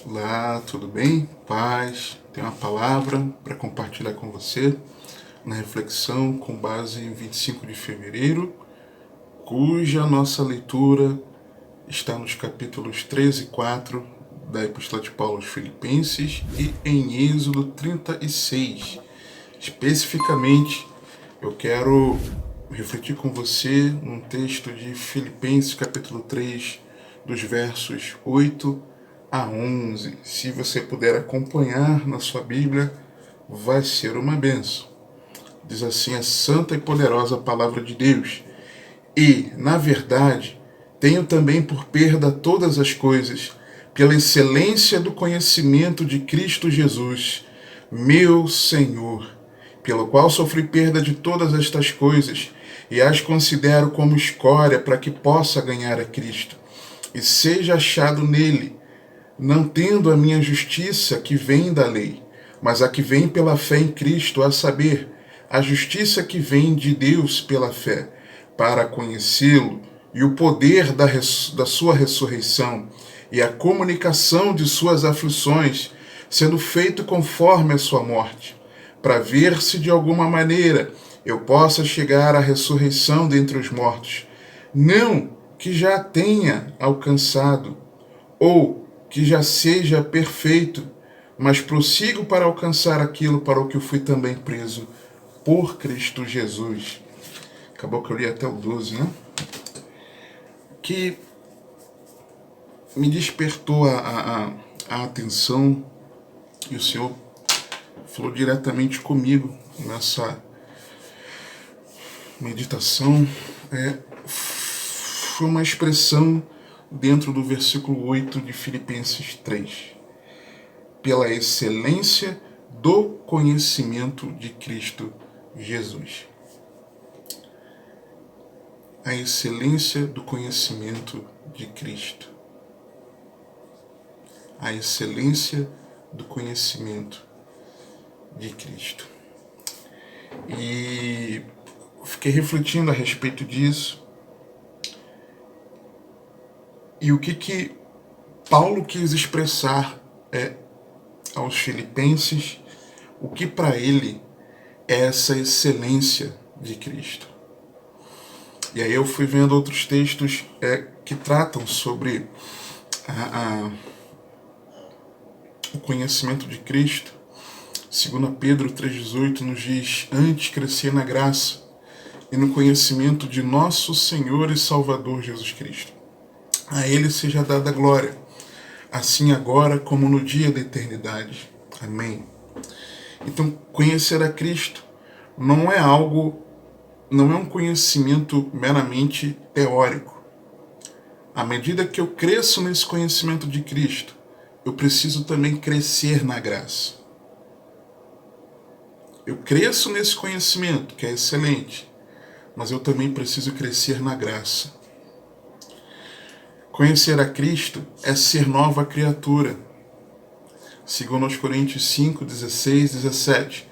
Olá, tudo bem? Paz. Tenho uma palavra para compartilhar com você na reflexão com base em 25 de fevereiro, cuja nossa leitura está nos capítulos 13 e 4 da Epístola de Paulo aos Filipenses e em Êxodo 36. Especificamente, eu quero refletir com você num texto de Filipenses capítulo 3, dos versos 8 a 11. Se você puder acompanhar na sua Bíblia, vai ser uma bênção. Diz assim a santa e poderosa palavra de Deus: E, na verdade, tenho também por perda todas as coisas, pela excelência do conhecimento de Cristo Jesus, meu Senhor, pelo qual sofri perda de todas estas coisas, e as considero como escória para que possa ganhar a Cristo, e seja achado nele, não tendo a minha justiça que vem da lei, mas a que vem pela fé em Cristo, a saber, a justiça que vem de Deus pela fé, para conhecê-lo e o poder da sua ressurreição e a comunicação de suas aflições, sendo feito conforme a sua morte, para ver se de alguma maneira eu possa chegar à ressurreição dentre os mortos. Não que já tenha alcançado, ou que já seja perfeito, mas prossigo para alcançar aquilo para o que eu fui também preso por Cristo Jesus. Acabou que eu li até o 12, né? Que me despertou a atenção, e o Senhor falou diretamente comigo nessa meditação. Foi uma expressão dentro do versículo 8 de Filipenses 3. Pela excelência do conhecimento de Cristo Jesus. A excelência do conhecimento de Cristo. A excelência do conhecimento de Cristo. E fiquei refletindo a respeito disso. E o que Paulo quis expressar aos filipenses, o que para ele é essa excelência de Cristo. E aí eu fui vendo outros textos que tratam sobre o conhecimento de Cristo. 2 Pedro 3,18 nos diz: antes crescer na graça e no conhecimento de nosso Senhor e Salvador Jesus Cristo. A Ele seja dada a glória, assim agora como no dia da eternidade. Amém. Então, conhecer a Cristo não é um conhecimento meramente teórico. À medida que eu cresço nesse conhecimento de Cristo, eu preciso também crescer na graça. Eu cresço nesse conhecimento, que é excelente, mas eu também preciso crescer na graça. Conhecer a Cristo é ser nova criatura. Segundo aos Coríntios 5, 16, 17.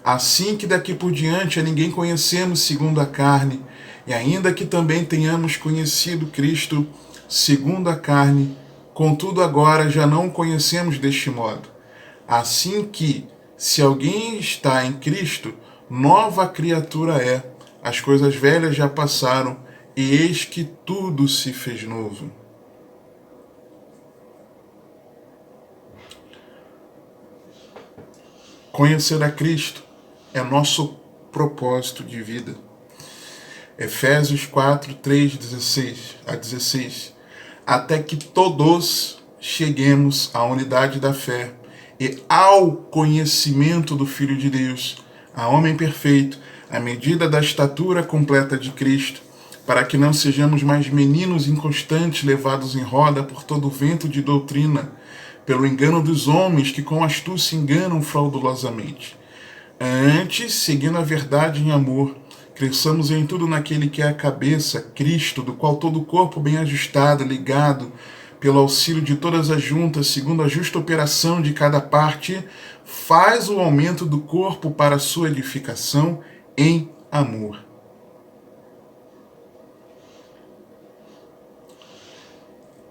Assim que daqui por diante a ninguém conhecemos segundo a carne, e ainda que também tenhamos conhecido Cristo segundo a carne, contudo agora já não o conhecemos deste modo. Assim que, se alguém está em Cristo, nova criatura é. As coisas velhas já passaram, e eis que tudo se fez novo. Conhecer a Cristo é nosso propósito de vida. Efésios 4, 3, 16 a 16. Até que todos cheguemos à unidade da fé e ao conhecimento do Filho de Deus, a homem perfeito, à medida da estatura completa de Cristo, para que não sejamos mais meninos inconstantes levados em roda por todo vento de doutrina, pelo engano dos homens que com astúcia enganam fraudulosamente. Antes, seguindo a verdade em amor, cresçamos em tudo naquele que é a cabeça, Cristo, do qual todo o corpo bem ajustado, ligado, pelo auxílio de todas as juntas, segundo a justa operação de cada parte, faz o aumento do corpo para a sua edificação em amor.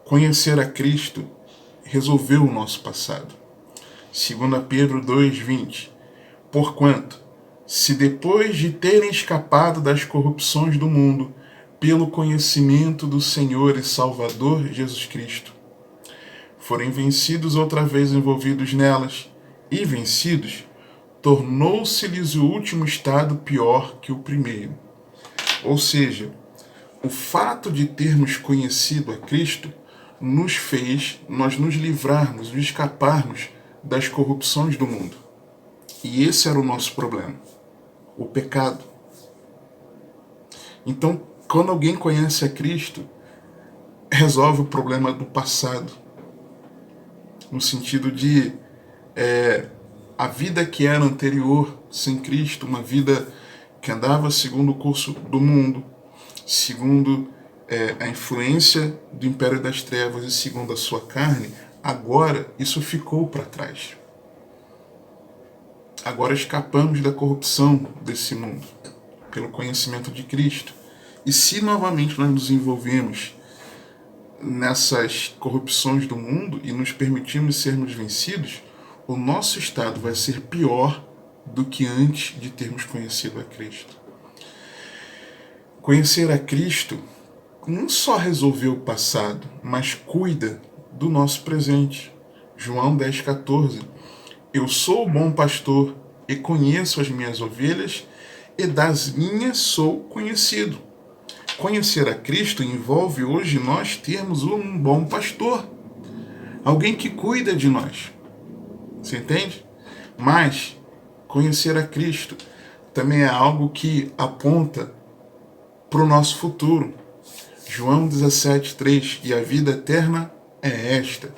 Conhecer a Cristo resolveu o nosso passado. 2 Pedro 2,20. Porquanto, se depois de terem escapado das corrupções do mundo, pelo conhecimento do Senhor e Salvador Jesus Cristo, forem vencidos outra vez envolvidos nelas, e vencidos, tornou-se-lhes o último estado pior que o primeiro. Ou seja, o fato de termos conhecido a Cristo nos fez nós nos livrarmos, nos escaparmos das corrupções do mundo. E esse era o nosso problema, o pecado. Então, quando alguém conhece a Cristo, resolve o problema do passado, no sentido de a vida que era anterior, sem Cristo, uma vida que andava segundo o curso do mundo, segundo a influência do império das trevas e segundo a sua carne, agora isso ficou para trás. Agora escapamos da corrupção desse mundo, pelo conhecimento de Cristo. E se novamente nós nos envolvemos nessas corrupções do mundo e nos permitirmos sermos vencidos, o nosso estado vai ser pior do que antes de termos conhecido a Cristo. Conhecer a Cristo não só resolveu o passado, mas cuida do nosso presente. João 10,14. Eu sou o bom pastor e conheço as minhas ovelhas, e das minhas sou conhecido. Conhecer a Cristo envolve hoje nós termos um bom pastor, alguém que cuida de nós. Você entende? Mas conhecer a Cristo também é algo que aponta para o nosso futuro. João 17,3. E a vida eterna é esta,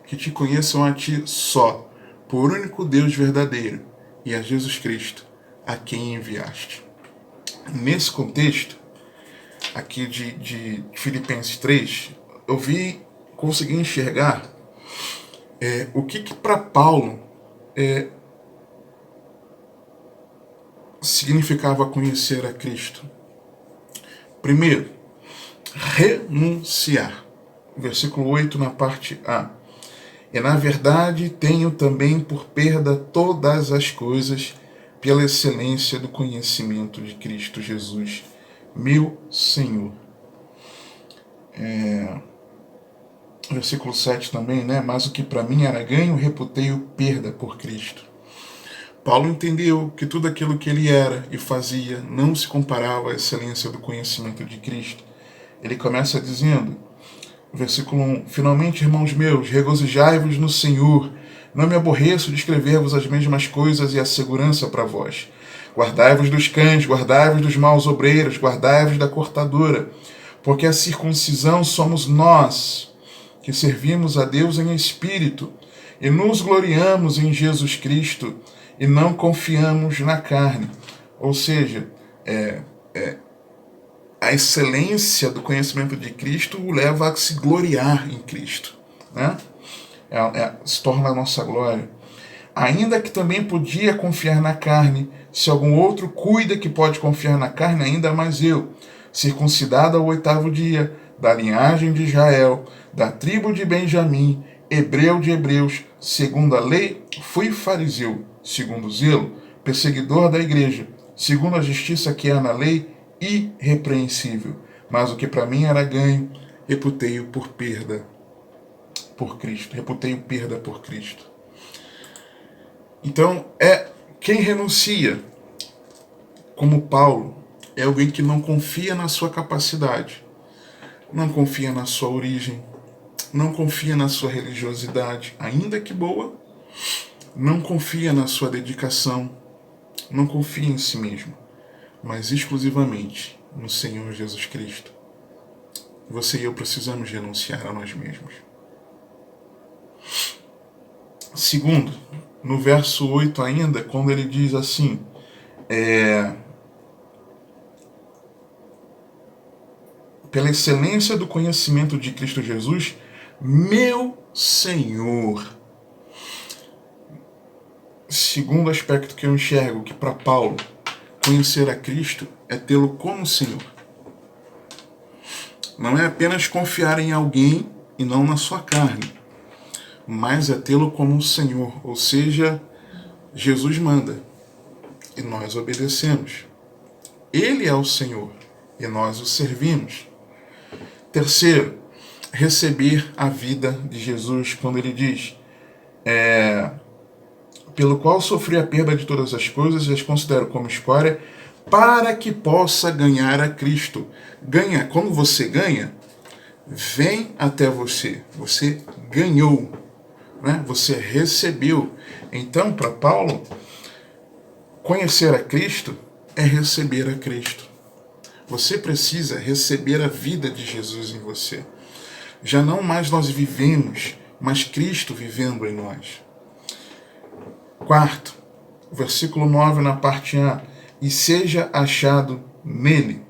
que te conheçam a ti só, por único Deus verdadeiro, e a Jesus Cristo, a quem enviaste. Nesse contexto aqui de Filipenses 3, eu consegui enxergar o que para Paulo significava conhecer a Cristo. Primeiro, renunciar. Versículo 8 na parte A. E na verdade tenho também por perda todas as coisas pela excelência do conhecimento de Cristo Jesus, meu Senhor. Versículo 7 também, né? Mas o que para mim era ganho, reputei-o perda por Cristo. Paulo entendeu que tudo aquilo que ele era e fazia não se comparava à excelência do conhecimento de Cristo. Ele começa dizendo, versículo 1, finalmente, irmãos meus, regozijai-vos no Senhor. Não me aborreço de escrever-vos as mesmas coisas e a segurança para vós. Guardai-vos dos cães, guardai-vos dos maus obreiros, guardai-vos da cortadora, porque a circuncisão somos nós, que servimos a Deus em espírito, e nos gloriamos em Jesus Cristo, e não confiamos na carne. Ou seja, a excelência do conhecimento de Cristo o leva a se gloriar em Cristo, né? Se torna a nossa glória. Ainda que também podia confiar na carne, se algum outro cuida que pode confiar na carne, ainda mais eu, circuncidado ao 8º dia, da linhagem de Israel, da tribo de Benjamim, hebreu de hebreus, segundo a lei, fui fariseu, segundo o zelo, perseguidor da igreja, segundo a justiça que há na lei, irrepreensível. Mas o que para mim era ganho, reputei-o por perda por Cristo. Reputei-o perda por Cristo. Então, quem renuncia, como Paulo, é alguém que não confia na sua capacidade, não confia na sua origem, não confia na sua religiosidade, ainda que boa, não confia na sua dedicação, não confia em si mesmo, mas exclusivamente no Senhor Jesus Cristo. Você e eu precisamos renunciar a nós mesmos. Segundo, no verso 8 ainda, quando ele diz assim, pela excelência do conhecimento de Cristo Jesus, meu Senhor. Segundo aspecto que eu enxergo, que para Paulo, conhecer a Cristo é tê-lo como Senhor. Não é apenas confiar em alguém e não na sua carne. mas é tê-lo como um Senhor, ou seja, Jesus manda e nós obedecemos. Ele é o Senhor e nós o servimos. Terceiro, receber a vida de Jesus, quando ele diz, pelo qual sofri a perda de todas as coisas e as considero como escória, para que possa ganhar a Cristo. Ganha, quando você ganha, vem até você. Você ganhou, né? Você recebeu. Então, para Paulo, conhecer a Cristo é receber a Cristo. Você precisa receber a vida de Jesus em você. Já não mais nós vivemos, mas Cristo vivendo em nós. Quarto, versículo 9 na parte A. E seja achado nele.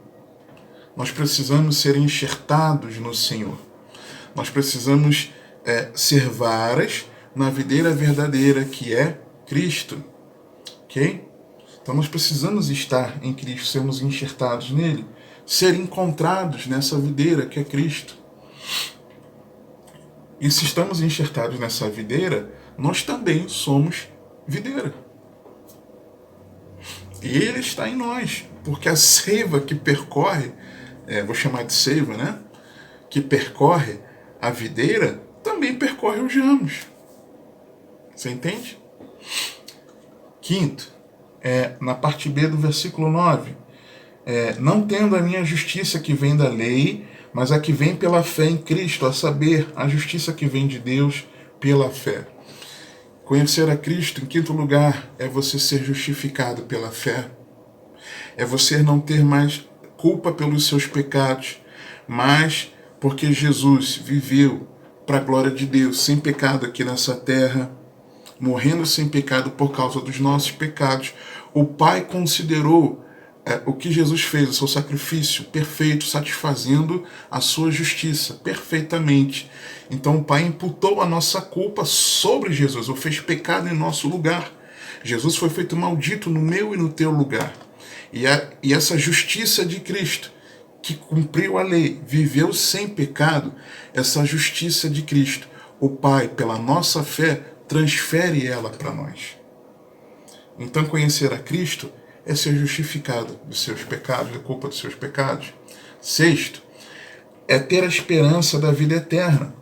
Nós precisamos ser enxertados no Senhor. Nós precisamos ser varas na videira verdadeira, que é Cristo. Ok? Então nós precisamos estar em Cristo, sermos enxertados nele, ser encontrados nessa videira que é Cristo. E se estamos enxertados nessa videira, nós também somos videira. E ele está em nós, porque a seiva que percorre, vou chamar de seiva, né? Que percorre a videira, também percorre os ramos. Você entende? Quinto, na parte B do versículo 9, não tendo a minha justiça que vem da lei, mas a que vem pela fé em Cristo, a saber, a justiça que vem de Deus pela fé. Conhecer a Cristo, em quinto lugar, é você ser justificado pela fé. É você não ter mais culpa pelos seus pecados, mas porque Jesus viveu para a glória de Deus, sem pecado aqui nessa terra, morrendo sem pecado por causa dos nossos pecados. O Pai considerou o que Jesus fez, o seu sacrifício perfeito, satisfazendo a sua justiça perfeitamente. Então o Pai imputou a nossa culpa sobre Jesus, ou fez pecado em nosso lugar. Jesus foi feito maldito no meu e no teu lugar. E essa justiça de Cristo, que cumpriu a lei, viveu sem pecado, essa justiça de Cristo, o Pai, pela nossa fé, transfere ela para nós. Então conhecer a Cristo é ser justificado dos seus pecados, da culpa dos seus pecados. Sexto, é ter a esperança da vida eterna.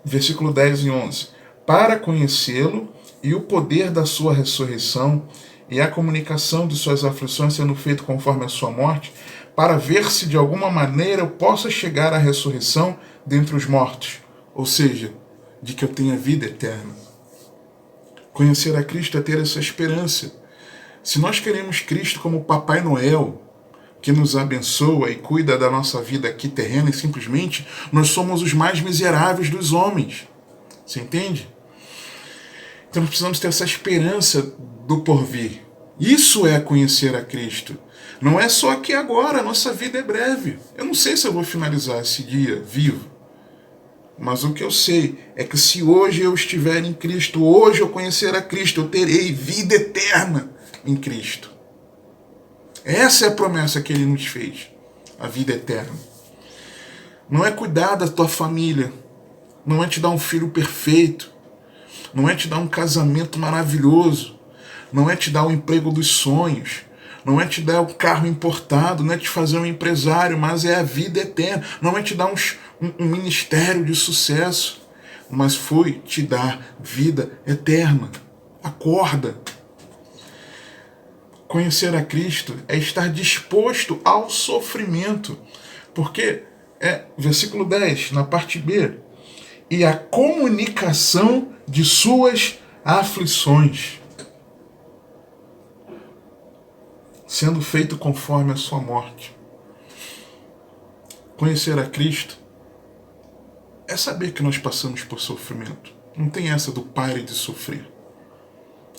Versículo 10 e 11. Para conhecê-lo e o poder da sua ressurreição e a comunicação de suas aflições sendo feito conforme a sua morte, para ver se de alguma maneira eu possa chegar à ressurreição dentre os mortos, ou seja, de que eu tenha vida eterna. Conhecer a Cristo é ter essa esperança. Se nós queremos Cristo como Papai Noel, que nos abençoa e cuida da nossa vida aqui terrena, e simplesmente nós somos os mais miseráveis dos homens. Você entende? Então nós precisamos ter essa esperança do porvir. Isso é conhecer a Cristo. Não é só aqui agora, a nossa vida é breve. Eu não sei se eu vou finalizar esse dia vivo. Mas o que eu sei é que se hoje eu estiver em Cristo, hoje eu conhecer a Cristo, eu terei vida eterna em Cristo. Essa é a promessa que Ele nos fez, a vida eterna. Não é cuidar da tua família, não é te dar um filho perfeito, não é te dar um casamento maravilhoso, não é te dar o emprego dos sonhos, não é te dar o carro importado, não é te fazer um empresário, mas é a vida eterna. Não é te dar um ministério de sucesso, mas foi te dar vida eterna. Acorda. Conhecer a Cristo é estar disposto ao sofrimento. Porque, versículo 10, na parte B, e a comunicação de suas aflições, sendo feito conforme a sua morte. Conhecer a Cristo é saber que nós passamos por sofrimento. Não tem essa do pare de sofrer.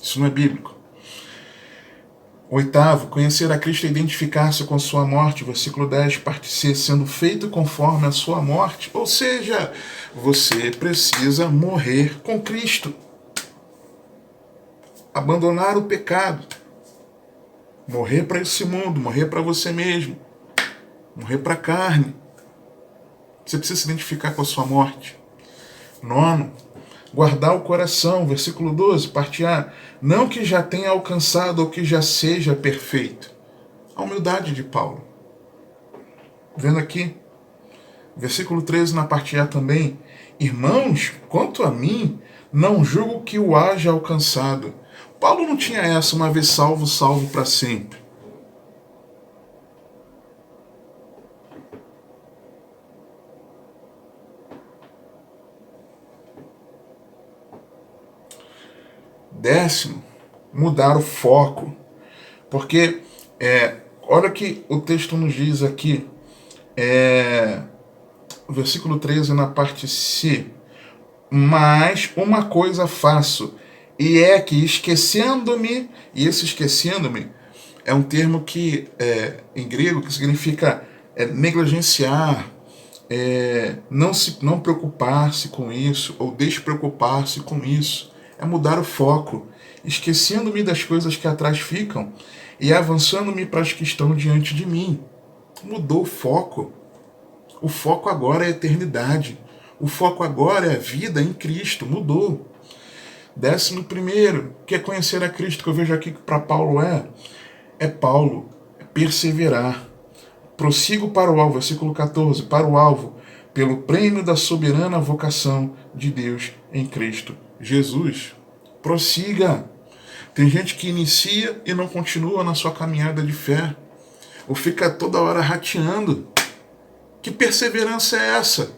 Isso não é bíblico. Oitavo, conhecer a Cristo é identificar-se com a sua morte. Versículo 10, parte C, sendo feito conforme a sua morte. Ou seja, você precisa morrer com Cristo. Abandonar o pecado. Morrer para esse mundo, morrer para você mesmo. Morrer para a carne. Você precisa se identificar com a sua morte. Nono, guardar o coração, versículo 12, parte A, não que já tenha alcançado ou que já seja perfeito. A humildade de Paulo. Vendo aqui, versículo 13 na parte A também, irmãos, quanto a mim, não julgo que o haja alcançado. Paulo não tinha essa, uma vez salvo, salvo para sempre. Décimo, mudar o foco. Porque, olha o que o texto nos diz aqui, versículo 13 na parte C. Mas uma coisa faço, e é que esquecendo-me, e esse esquecendo-me é um termo que, em grego, que significa negligenciar, não preocupar-se com isso, ou despreocupar-se com isso. É mudar o foco, esquecendo-me das coisas que atrás ficam e avançando-me para as que estão diante de mim. Mudou o foco. O foco agora é a eternidade. O foco agora é a vida em Cristo. Mudou. 11º, que é conhecer a Cristo, que eu vejo aqui que para Paulo Paulo, perseverar. Prossigo para o alvo, versículo 14, para o alvo, pelo prêmio da soberana vocação de Deus em Cristo Jesus. Prossiga. Tem gente que inicia e não continua na sua caminhada de fé, ou fica toda hora rateando. Que perseverança é essa?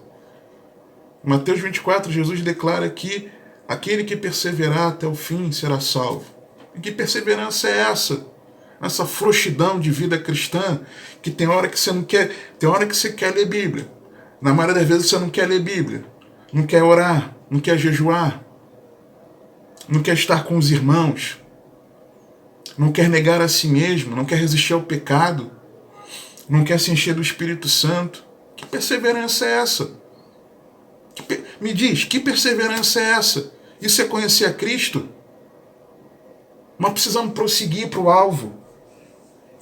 Mateus 24, Jesus declara que aquele que perseverar até o fim será salvo. E que perseverança é essa? Essa frouxidão de vida cristã, que tem hora que você não quer, tem hora que você quer ler Bíblia. Na maioria das vezes você não quer ler Bíblia, não quer orar, não quer jejuar, não quer estar com os irmãos, não quer negar a si mesmo, não quer resistir ao pecado, não quer se encher do Espírito Santo. Que perseverança é essa? Me diz, que perseverança é essa? Isso é conhecer a Cristo? Mas precisamos prosseguir para o alvo,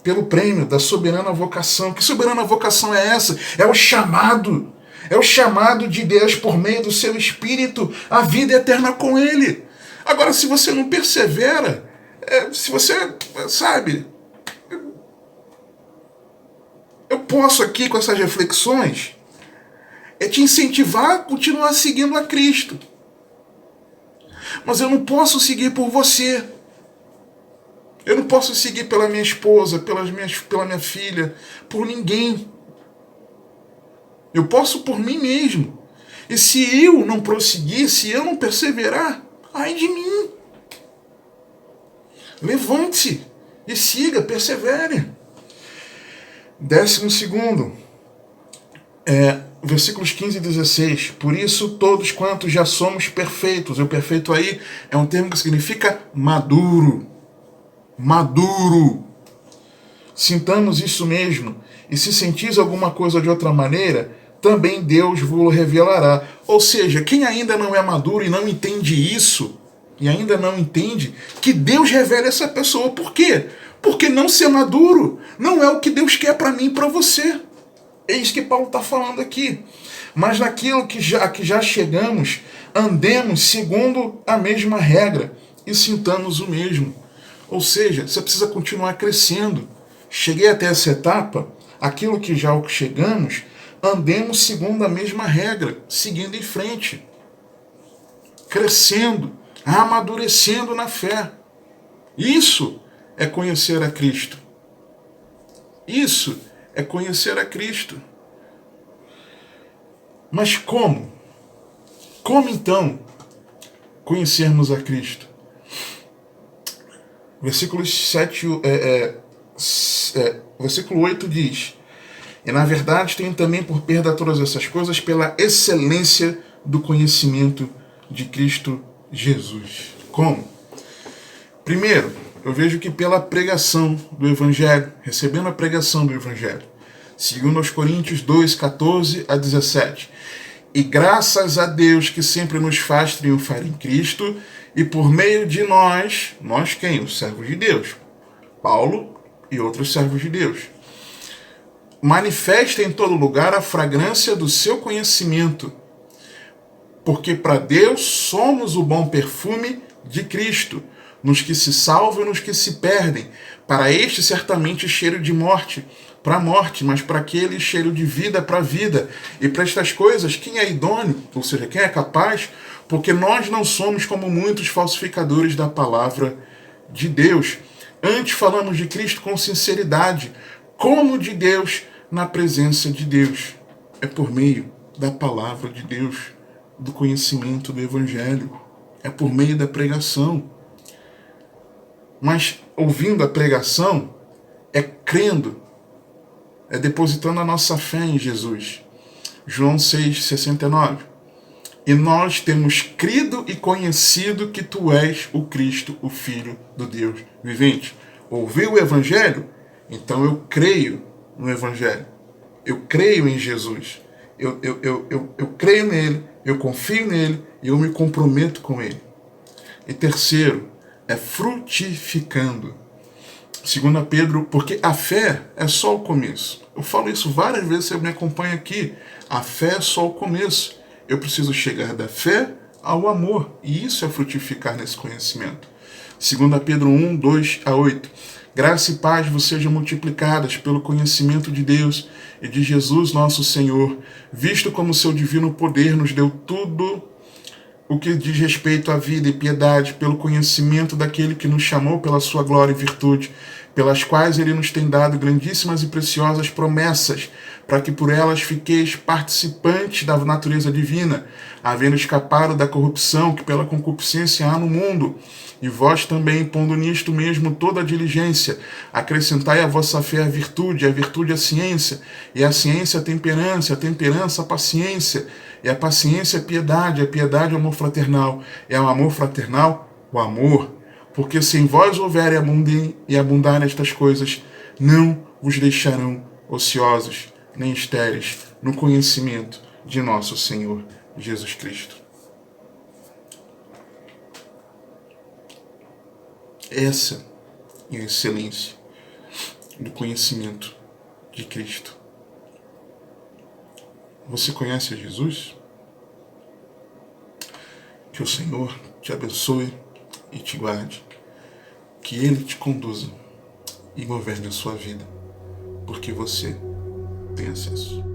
pelo prêmio da soberana vocação. Que soberana vocação é essa? É o chamado. É o chamado de Deus por meio do seu Espírito, a vida eterna com Ele. Agora, se você não persevera, se você, sabe, eu posso aqui com essas reflexões te incentivar a continuar seguindo a Cristo. Mas eu não posso seguir por você. Eu não posso seguir pela minha esposa, pela minha filha, por ninguém. Eu posso por mim mesmo. E se eu não prosseguir, se eu não perseverar, ai de mim. Levante-se e siga, persevere. 12º, versículos 15 e 16. Por isso, todos quantos já somos perfeitos. O perfeito aí é um termo que significa maduro. Maduro. Sintamos isso mesmo. E se sentis alguma coisa de outra maneira, também Deus vos revelará. Ou seja, quem ainda não é maduro e não entende isso, e ainda não entende, que Deus revele essa pessoa. Por quê? Porque não ser maduro não é o que Deus quer para mim e para você. É isso que Paulo está falando aqui. Mas naquilo que já chegamos, andemos segundo a mesma regra e sintamos o mesmo. Ou seja, você precisa continuar crescendo. Cheguei até essa etapa, aquilo que já chegamos, andemos segundo a mesma regra, seguindo em frente. Crescendo, amadurecendo na fé. Isso é conhecer a Cristo. Isso é conhecer a Cristo. Mas como? Como então conhecermos a Cristo? Versículo 8 diz: e na verdade tenho também por perda todas essas coisas pela excelência do conhecimento de Cristo Jesus. Como? Primeiro, eu vejo que pela pregação do Evangelho, recebendo a pregação do Evangelho, segundo aos Coríntios 2, 14 a 17. E graças a Deus que sempre nos faz triunfar em Cristo, e por meio de nós quem? Os servos de Deus, Paulo e outros servos de Deus, manifesta em todo lugar a fragrância do seu conhecimento, Porque para Deus somos o bom perfume de Cristo, nos que se salvam e nos que se perdem. Para este, certamente, cheiro de morte para a morte, mas para aquele cheiro de vida para a vida. E para estas coisas, quem é idôneo, ou seja, quem é capaz? Porque nós não somos como muitos falsificadores da palavra de Deus. Antes falamos de Cristo com sinceridade, como de Deus, na presença de Deus. É por meio da palavra de Deus, do conhecimento do Evangelho. É por meio da pregação. Mas ouvindo a pregação, é crendo, é depositando a nossa fé em Jesus. João 6,69. E nós temos crido e conhecido que tu és o Cristo, o Filho do Deus vivente. Ouviu o Evangelho? Então eu creio no Evangelho. Eu creio em Jesus. Eu creio nele, eu confio nele e eu me comprometo com ele. E terceiro, é frutificando. 2 Pedro, porque a fé é só o começo. Eu falo isso várias vezes, você me acompanha aqui. A fé é só o começo. Eu preciso chegar da fé ao amor. E isso é frutificar nesse conhecimento. 2 Pedro 1, 2-8. Graça e paz vos sejam multiplicadas pelo conhecimento de Deus e de Jesus nosso Senhor, visto como seu divino poder nos deu tudo o que diz respeito à vida e piedade, pelo conhecimento daquele que nos chamou pela sua glória e virtude, pelas quais ele nos tem dado grandíssimas e preciosas promessas, para que por elas fiqueis participantes da natureza divina, havendo escapado da corrupção que pela concupiscência há no mundo. E vós também, pondo nisto mesmo toda a diligência, acrescentai à vossa fé a virtude a ciência, e a ciência a temperança a paciência, e a paciência a piedade o amor fraternal, e ao amor fraternal o amor. Porque se em vós houver e abundar estas coisas, não vos deixarão ociosos, nem estéreis no conhecimento de nosso Senhor Jesus Cristo. Essa é a excelência do conhecimento de Cristo. Você conhece Jesus? Que o Senhor te abençoe e te guarde. Que Ele te conduza e governe a sua vida, porque você tem acesso.